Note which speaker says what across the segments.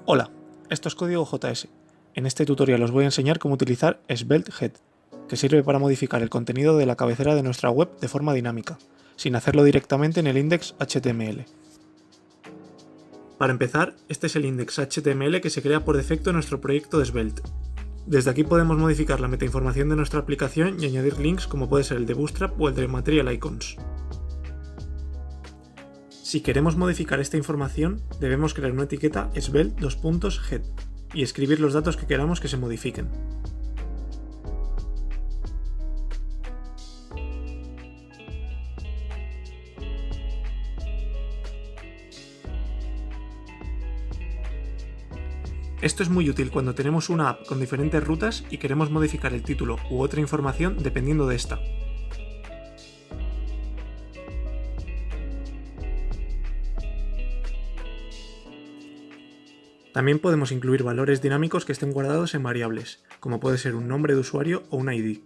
Speaker 1: Hola, esto es Código JS. En este tutorial os voy a enseñar cómo utilizar SvelteHead, que sirve para modificar el contenido de la cabecera de nuestra web de forma dinámica, sin hacerlo directamente en el index HTML. Para empezar, este es el index HTML que se crea por defecto en nuestro proyecto de Svelte. Desde aquí podemos modificar la metainformación de nuestra aplicación y añadir links como puede ser el de Bootstrap o el de Material Icons. Si queremos modificar esta información, debemos crear una etiqueta svelte::head y escribir los datos que queramos que se modifiquen. Esto es muy útil cuando tenemos una app con diferentes rutas y queremos modificar el título u otra información dependiendo de esta. También podemos incluir valores dinámicos que estén guardados en variables, como puede ser un nombre de usuario o un ID.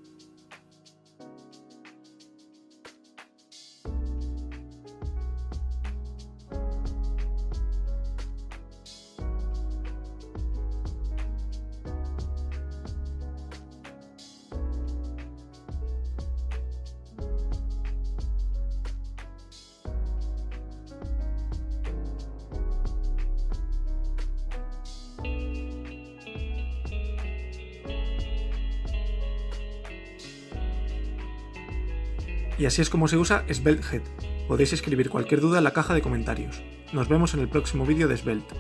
Speaker 1: Y así es como se usa SvelteHead. Podéis escribir cualquier duda en la caja de comentarios. Nos vemos en el próximo vídeo de Svelte.